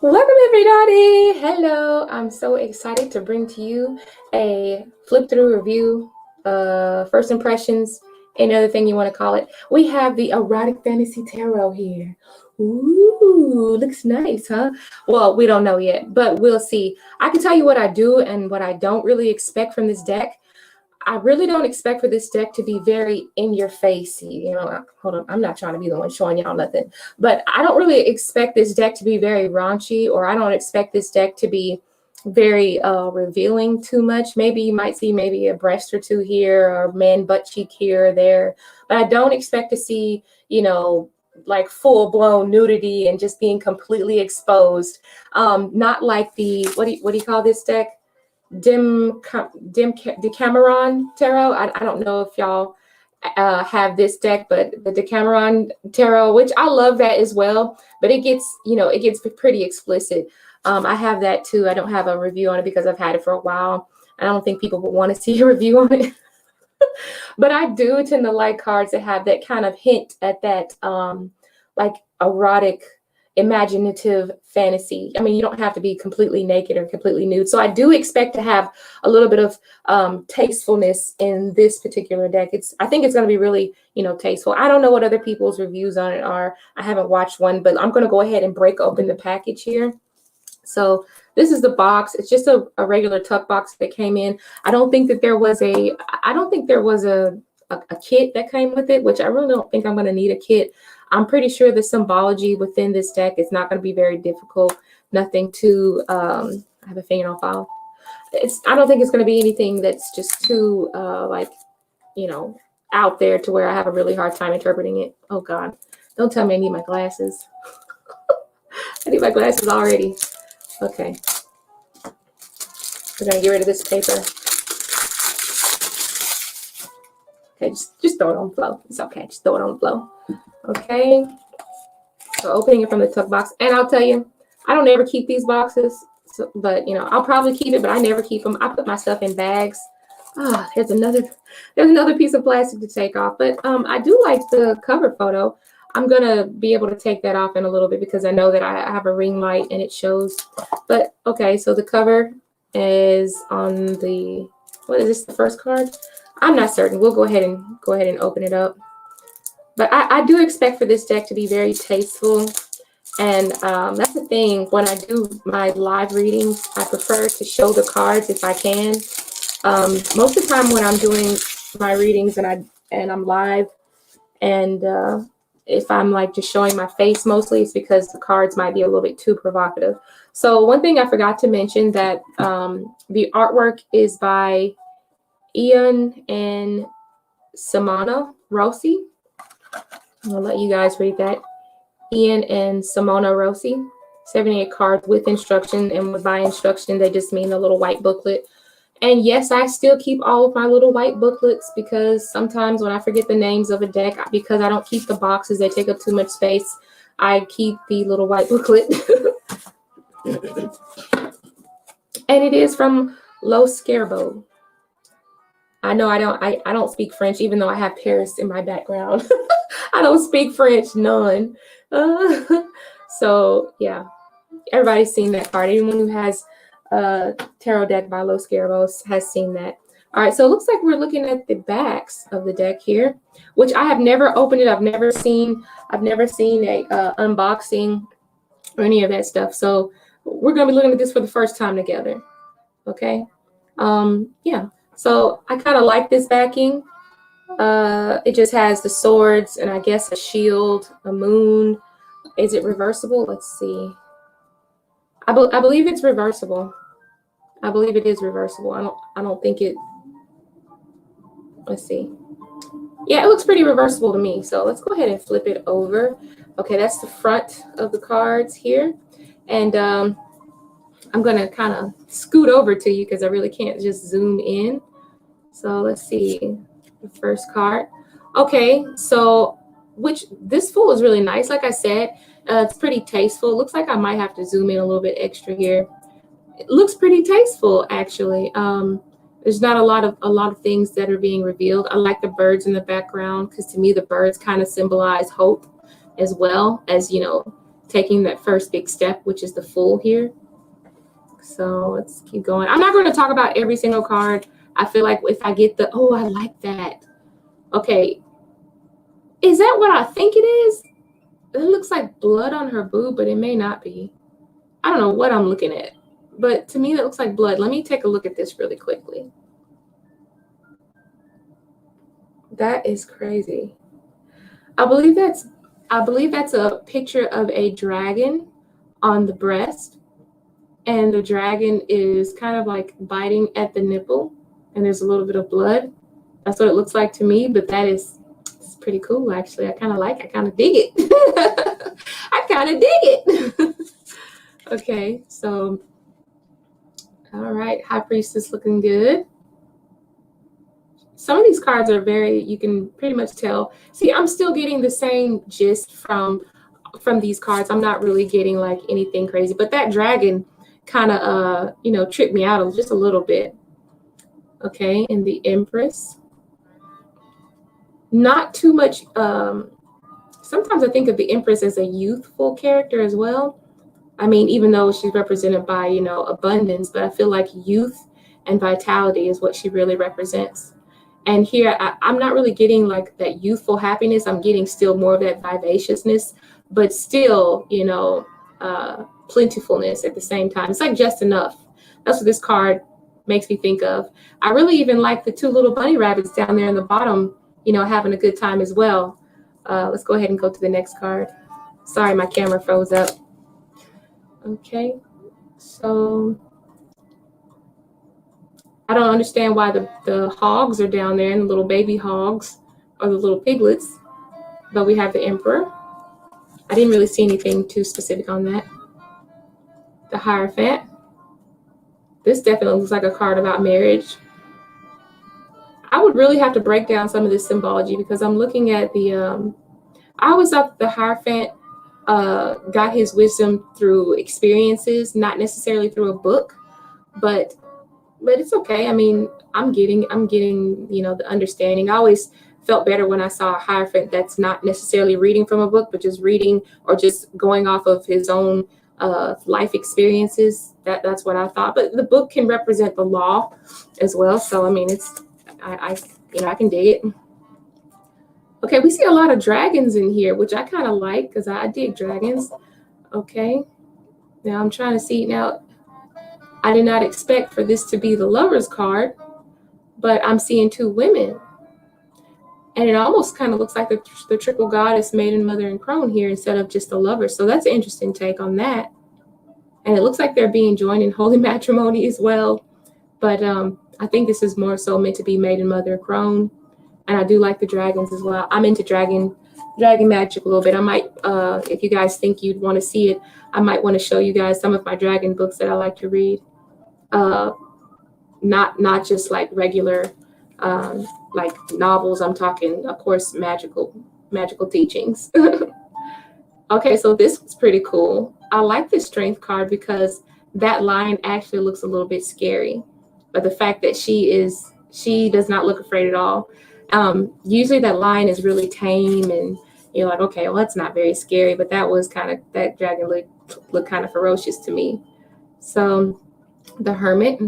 Welcome everybody. Hello. I'm so excited to bring to you a flip through review, first impressions, any other thing you want to call it. We have the Erotic Fantasy Tarot here. Ooh, looks nice, huh? Well, we don't know yet, but we'll see. I can tell you what I do and what I don't really expect from this deck. I really don't expect for this deck to be very in your face. Hold on. I'm not trying to be the one showing y'all nothing, but I don't really expect this deck to be very raunchy, or I don't expect this deck to be very revealing too much. Maybe you might see maybe a breast or two here, or man butt cheek here or there, but I don't expect to see, like full blown nudity and just being completely exposed. Not like the, what do you call this deck? Decameron Tarot. I don't know if y'all have this deck, but the Decameron Tarot, which I love that as well, but it gets pretty explicit. I have that too. I don't have a review on it because I've had it for a while. I don't think people would want to see a review on it. But I do tend to like cards that have that kind of hint at that like erotic, imaginative fantasy. I mean, you don't have to be completely naked or completely nude. So I do expect to have a little bit of tastefulness in this particular deck. I think it's going to be really, tasteful. I don't know what other people's reviews on it are. I haven't watched one, but I'm going to go ahead and break open the package here. So this is the box. It's just a regular tuck box that came in. I don't think there was a kit that came with it, which I really don't think I'm going to need a kit. I'm pretty sure the symbology within this deck is not going to be very difficult. Nothing too, I have a finger on file. I don't think it's going to be anything that's just too, out there to where I have a really hard time interpreting it. Oh God, don't tell me I need my glasses. I need my glasses already. Okay. We're going to get rid of this paper. Okay, just throw it on the floor. It's okay, just throw it on the floor. Okay, so opening it from the tuck box, and I'll tell you, I don't ever keep these boxes, but I'll probably keep it, but I never keep them. I put my stuff in bags. There's another piece of plastic to take off, but I do like the cover photo. I'm gonna be able to take that off in a little bit because I know that I have a ring light and it shows. But okay, so the cover is on the, what is this, the first card? I'm not certain. We'll go ahead and open it up. But I do expect for this deck to be very tasteful. And that's the thing. When I do my live readings, I prefer to show the cards if I can. Most of the time when I'm doing my readings and I'm live, and if I'm like just showing my face mostly, it's because the cards might be a little bit too provocative. So one thing I forgot to mention, that the artwork is by Ian and Simona Rossi. I'll let you guys read that. Ian and Simona Rossi. 78 cards with instruction, and by instruction they just mean the little white booklet. And yes, I still keep all of my little white booklets, because sometimes when I forget the names of a deck, because I don't keep the boxes, they take up too much space, I keep the little white booklet. And it is from Los Scarbo. I know I don't speak French, even though I have Paris in my background. I don't speak French, none. So yeah, everybody's seen that card. Anyone who has a tarot deck by Los Scarabos has seen that. All right, so it looks like we're looking at the backs of the deck here, which I have never opened it. I've never seen a unboxing or any of that stuff. So we're gonna be looking at this for the first time together. Okay. Yeah. So I kind of like this backing. It just has the swords and I guess a shield, a moon. Is it reversible? Let's see. I believe it's reversible. I believe it is reversible. I don't think it. Let's see. Yeah, it looks pretty reversible to me. So let's go ahead and flip it over. Okay, that's the front of the cards here, and I'm gonna kind of scoot over to you because I really can't just zoom in. So let's see. The first card. Okay, so this fool is really nice. Like I said, it's pretty tasteful. It looks like I might have to zoom in a little bit extra here. It looks pretty tasteful, actually. There's not a lot of things that are being revealed. I like the birds in the background because to me the birds kind of symbolize hope, as well as taking that first big step, which is the Fool here. So let's keep going. I'm not going to talk about every single card. I feel like if I get the, oh, I like that. Okay. Is that what I think it is? It looks like blood on her boob, but it may not be. I don't know what I'm looking at, but to me, that looks like blood. Let me take a look at this really quickly. That is crazy. I believe that's a picture of a dragon on the breast, and the dragon is kind of like biting at the nipple, and there's a little bit of blood. That's what it looks like to me, but it's pretty cool, actually. I kind of dig it. I kind of dig it. Okay, so, all right, High Priestess looking good. Some of these cards are you can pretty much tell. See, I'm still getting the same gist from these cards. I'm not really getting like anything crazy, but that dragon kind of, tripped me out just a little bit. Okay, and the Empress. Not too much. Sometimes I think of the Empress as a youthful character as well. I mean, even though she's represented by, abundance, but I feel like youth and vitality is what she really represents. And here, I'm not really getting like that youthful happiness. I'm getting still more of that vivaciousness, but still, plentifulness at the same time. It's like just enough. That's what this card makes me think of. I really even like the two little bunny rabbits down there in the bottom, having a good time as well. Let's go ahead and go to the next card. Sorry, my camera froze up. Okay, so I don't understand why the hogs are down there and the little baby hogs or the little piglets, but we have the Emperor. I didn't really see anything too specific on that. The Hierophant. This definitely looks like a card about marriage. I would really have to break down some of this symbology because I'm looking at the, I always thought the Hierophant got his wisdom through experiences, not necessarily through a book, but it's okay. I mean, I'm getting, the understanding. I always felt better when I saw a Hierophant that's not necessarily reading from a book, but just reading or just going off of his own life experiences. That's what I thought. But the book can represent the law as well. So, I mean, I can dig it. Okay, we see a lot of dragons in here, which I kind of like because I dig dragons. Okay, now I'm trying to see now. I did not expect for this to be the Lover's card, but I'm seeing two women. And it almost kind of looks like the triple goddess, maiden, mother, and crone here instead of just the lover. So that's an interesting take on that. And it looks like they're being joined in holy matrimony as well. But I think this is more so meant to be maiden, mother, crone. And I do like the dragons as well. I'm into dragon magic a little bit. I might, if you guys think you'd want to see it, I might want to show you guys some of my dragon books that I like to read. Not just like regular like novels. I'm talking, of course, magical teachings. Okay, so this was pretty cool. I like this Strength card because that line actually looks a little bit scary, but the fact that she does not look afraid at all. Usually that line is really tame and you're like, okay, well, that's not very scary, but that dragon looked kind of ferocious to me. So the Hermit.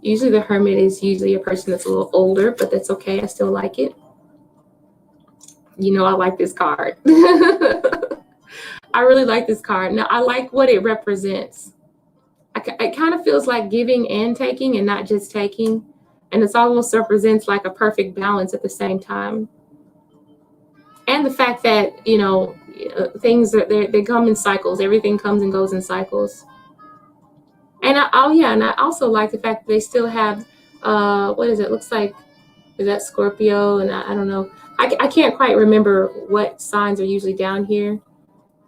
Usually the Hermit is usually a person that's a little older, but that's okay. I still like it. I like this card. I really like this card. Now, I like what it represents. It kind of feels like giving and taking and not just taking. And it almost represents like a perfect balance at the same time. And the fact that, things, they come in cycles. Everything comes and goes in cycles. And I also like the fact that they still have, what is it? Looks like, is that Scorpio? And I don't know. I can't quite remember what signs are usually down here,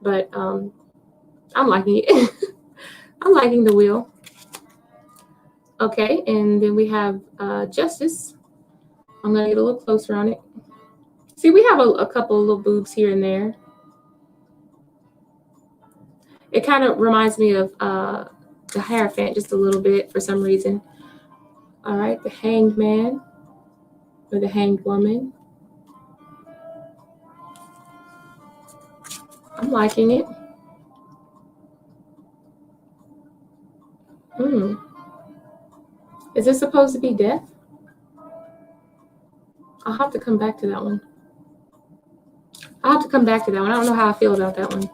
but I'm liking it. I'm liking the wheel. Okay, and then we have Justice. I'm gonna get a little closer on it. See, we have a couple of little boobs here and there. It kind of reminds me of the Hierophant just a little bit for some reason. All right, the Hanged Man or the Hanged Woman. I'm liking it. Is this supposed to be death? I'll have to come back to that one. I don't know how I feel about that one.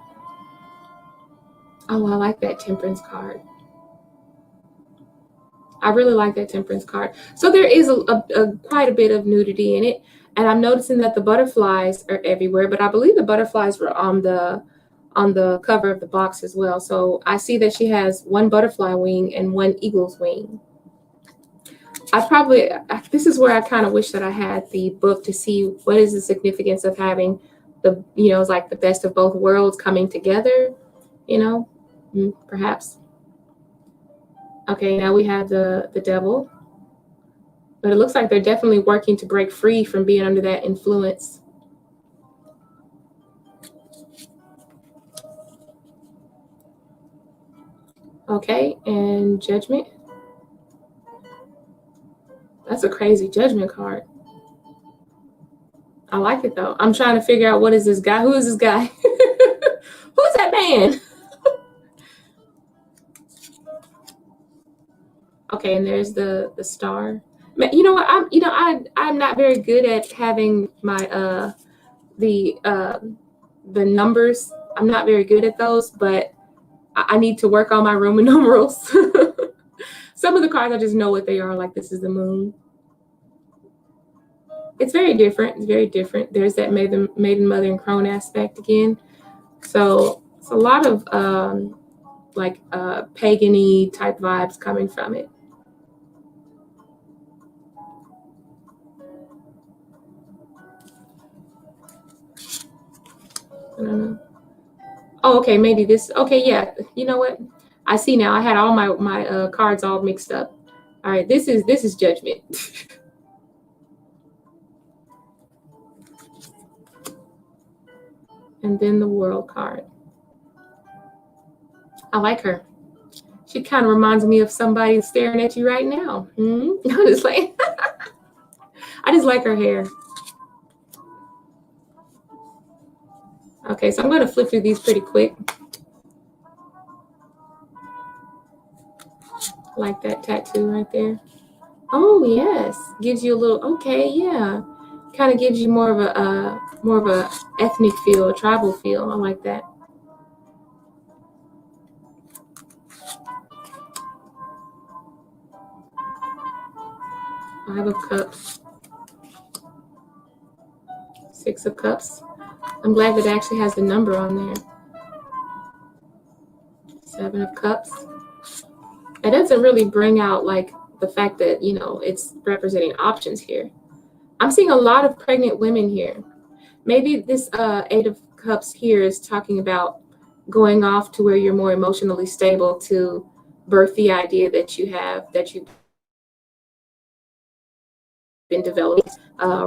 Oh, I like that Temperance card. I really like that Temperance card. So there is quite a bit of nudity in it. And I'm noticing that the butterflies are everywhere, but I believe the butterflies were on the cover of the box as well. So I see that she has one butterfly wing and one eagle's wing. This is where I kind of wish that I had the book to see what is the significance of having the, it's like the best of both worlds coming together, perhaps. Okay, now we have the devil. But it looks like they're definitely working to break free from being under that influence. Okay, and Judgment. That's a crazy Judgment card. I like it though. I'm trying to figure out what is this guy? Who is this guy? Who's that man? Okay, and there's the star. You know what? I'm not very good at having my the numbers. I'm not very good at those, but I need to work on my Roman numerals. Some of the cards I just know what they are. Like this is the moon. It's very different. It's very different. There's that maiden, mother, and crone aspect again. So it's a lot of pagan-y type vibes coming from it. I don't know. Oh, okay, maybe this. Okay, yeah. You know what? I see now. I had all my cards all mixed up. All right, this is Judgment. And then the World card. I like her. She kind of reminds me of somebody staring at you right now. I'm just like, I just like her hair. Okay, so I'm going to flip through these pretty quick. Like that tattoo right there. Oh yes, gives you a little. Okay, yeah, kind of gives you more of a ethnic feel, a tribal feel. I like that. Five of Cups, Six of Cups. I'm glad that it actually has the number on there. Seven of Cups. It doesn't really bring out like the fact that it's representing options here. I'm seeing a lot of pregnant women here. Maybe this Eight of Cups here is talking about going off to where you're more emotionally stable to birth the idea that you've been developing,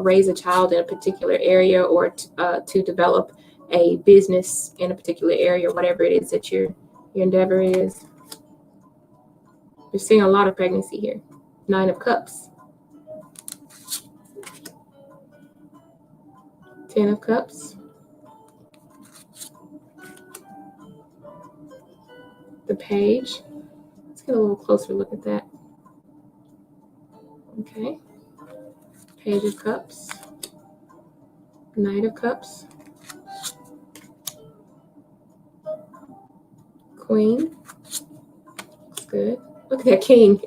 raise a child in a particular area, or to develop a business in a particular area, whatever it is that your endeavor is. You're seeing a lot of pregnancy here. Nine of Cups. 10 of Cups. The Page. Let's get a little closer look at that. Okay. Page of Cups. Knight of Cups. Queen. Looks good. Look at that King.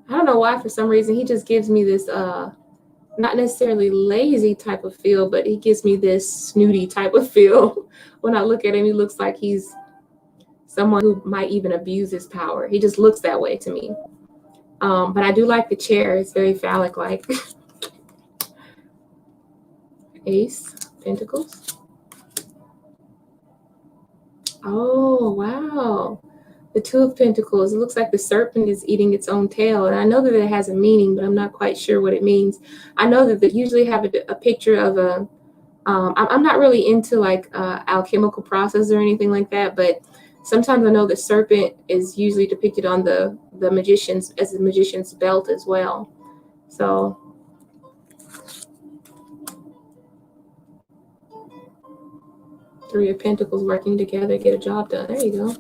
I don't know why, for some reason, he just gives me this, not necessarily lazy type of feel, but he gives me this snooty type of feel. When I look at him, he looks like he's someone who might even abuse his power. He just looks that way to me. But I do like the chair. It's very phallic-like. Ace, Pentacles. Oh, wow. The Two of Pentacles. It looks like the serpent is eating its own tail. And I know that it has a meaning, but I'm not quite sure what it means. I know that they usually have a picture of a, I'm not really into like alchemical process or anything like that, but sometimes I know the serpent is usually depicted on the magician's, as the magician's belt as well. So Three of Pentacles working together, get a job done. There you go.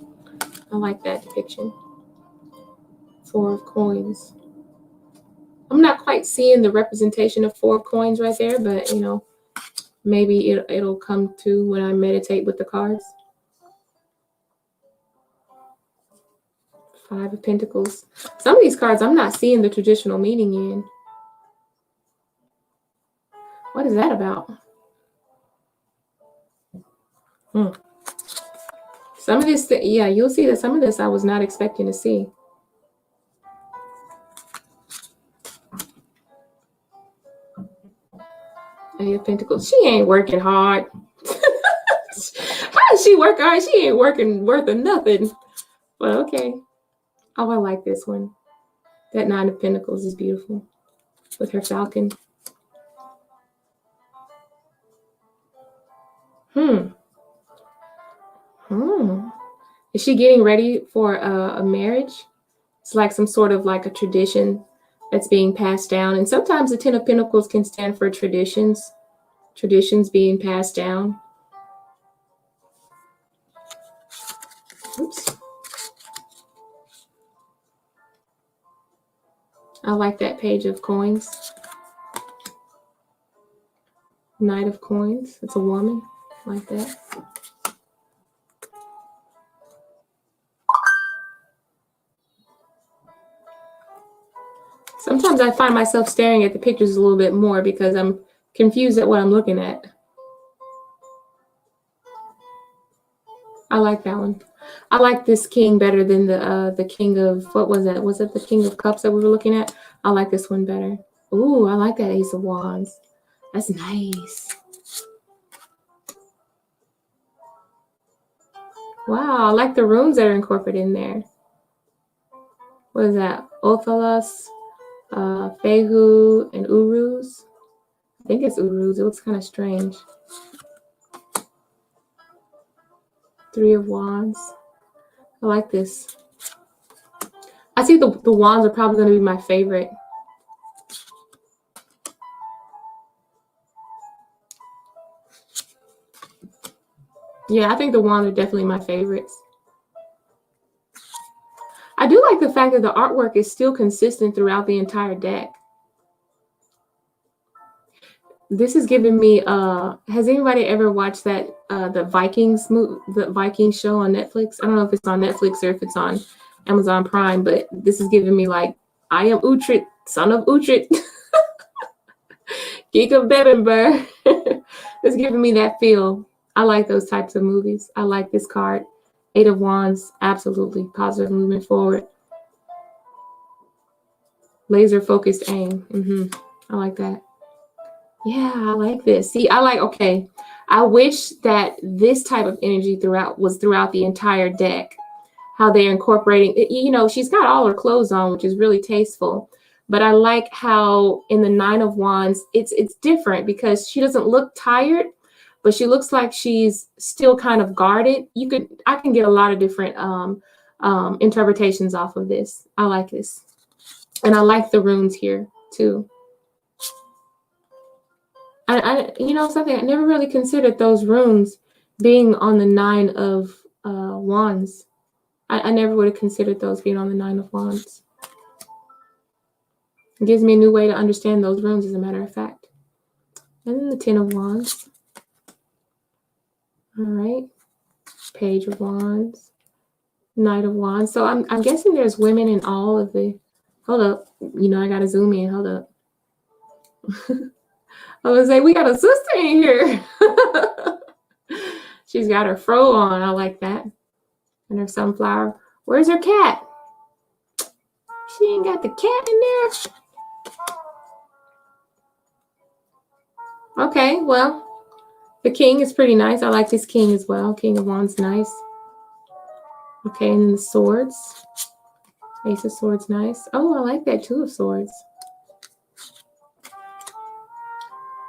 I like that depiction. 4 of coins. I'm not quite seeing the representation of 4 of coins right there, but you know, maybe it'll come to when I meditate with the cards. 5 of Pentacles. Some of these cards I'm not seeing the traditional meaning in. What is that about? Some of this, yeah, you'll see that some of this I was not expecting to see. 8 of Pentacles. She ain't working hard. How does she work hard? She ain't working worth of nothing. But okay. Oh, I like this one. That 9 of Pentacles is beautiful with her falcon. Is she getting ready for a marriage? It's like some sort of like a tradition that's being passed down. And sometimes the 10 of Pentacles can stand for traditions being passed down. Oops. I like that page of coins. Knight of coins. It's a woman. I like that. Sometimes I find myself staring at the pictures a little bit more because I'm confused at what I'm looking at. I like that one. I like this king better than the king of, what was that? Was it the king of cups that we were looking at? I like this one better. Ooh, I like that ace of wands. That's nice. Wow, I like the runes that are incorporated in there. What is that? Othalos, Fehu, and Uruz. I think it's Uruz. It looks kind of strange. 3 of wands. I like this. I see the wands are probably going to be my favorite. Yeah, I think the wands are definitely my favorites. I do like the fact that the artwork is still consistent throughout the entire deck. This is giving me, has anybody ever watched that, the Vikings show on Netflix? I don't know if it's on Netflix or if it's on Amazon Prime, but this is giving me like, I am Uhtred, son of Uhtred, geek of Bebbanburg. It's giving me that feel. I like those types of movies. I like this card. 8 of wands, absolutely. Positive movement forward. Laser focused aim. I like that. Yeah, I like this. See, okay. I wish that this type of energy was throughout the entire deck. How they're incorporating it. You know, she's got all her clothes on, which is really tasteful. But I like how in the 9 of wands, it's different because she doesn't look tired, but she looks like she's still kind of guarded. I can get a lot of different interpretations off of this. I like this. And I like the runes here too. You know something, I never really considered those runes being on the 9 of wands. I never would have considered those being on the 9 of wands. It gives me a new way to understand those runes, as a matter of fact. And then the 10 of wands. All right. Page of wands. Knight of wands. So I'm guessing there's women in all of the, hold up. You know, I got to zoom in. Hold up. I was like, we got a sister in here. She's got her fro on. I like that. And her sunflower. Where's her cat? She ain't got the cat in there. Okay, well, the king is pretty nice. I like this king as well. King of wands, nice. Okay, and then the swords. Ace of swords, nice. Oh, I like that 2 of swords.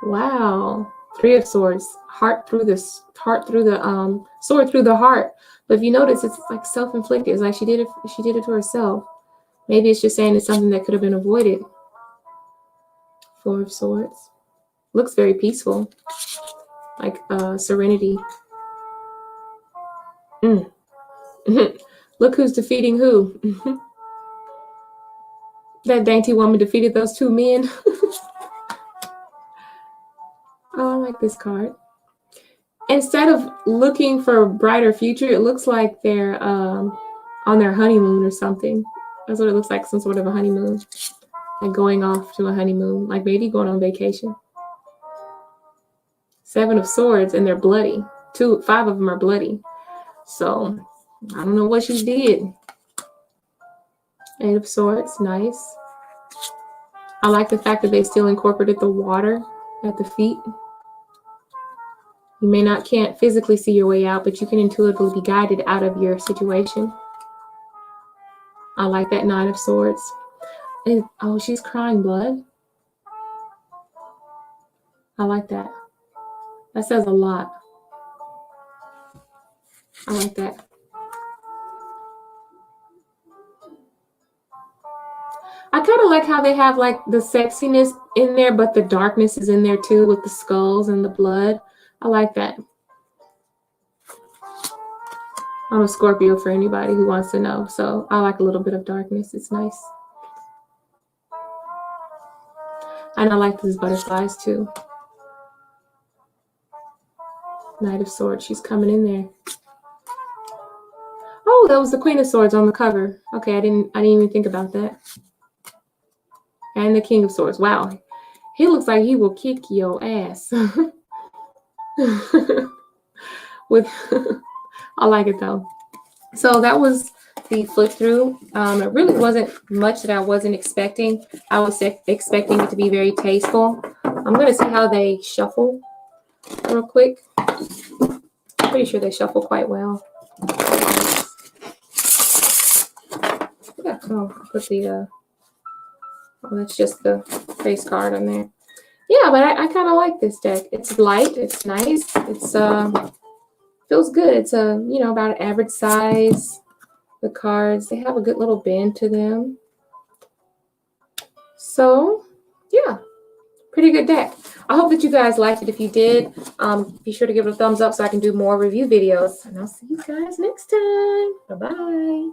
Wow. 3 of swords. Sword through the heart. But if you notice, it's like self-inflicted. It's like she did it to herself. Maybe it's just saying it's something that could have been avoided. 4 of swords. Looks very peaceful. Like serenity. Look who's defeating who. That dainty woman defeated those two men. Oh, I like this card. Instead of looking for a brighter future, it looks like they're on their honeymoon or something. That's what it looks like, some sort of a honeymoon. Like going off to a honeymoon, like maybe going on vacation. 7 of Swords, and they're bloody. 5 of them are bloody. So, I don't know what she did. 8 of Swords, nice. I like the fact that they still incorporated the water at the feet. You can't physically see your way out, but you can intuitively be guided out of your situation. I like that 9 of Swords. And, oh, she's crying blood. I like that. That says a lot. I like that. I kind of like how they have like the sexiness in there, but the darkness is in there too with the skulls and the blood. I like that. I'm a Scorpio for anybody who wants to know. So I like a little bit of darkness. It's nice. And I like these butterflies too. Knight of Swords. She's coming in there. Oh, that was the Queen of Swords on the cover. Okay, I didn't even think about that. And the King of Swords. Wow. He looks like he will kick your ass. I like it though. So that was the flip through. It really wasn't much that I wasn't expecting. I was expecting it to be very tasteful. I'm going to see how they shuffle real quick. Pretty sure they shuffle quite well. Yeah, I'll put the oh, that's just the face card on there. Yeah, but I kind of like this deck. It's light. It's nice. It's feels good. It's about an average size. The cards, they have a good little bend to them. So, yeah, pretty good deck. I hope that you guys liked it. If you did, be sure to give it a thumbs up so I can do more review videos. And I'll see you guys next time. Bye-bye.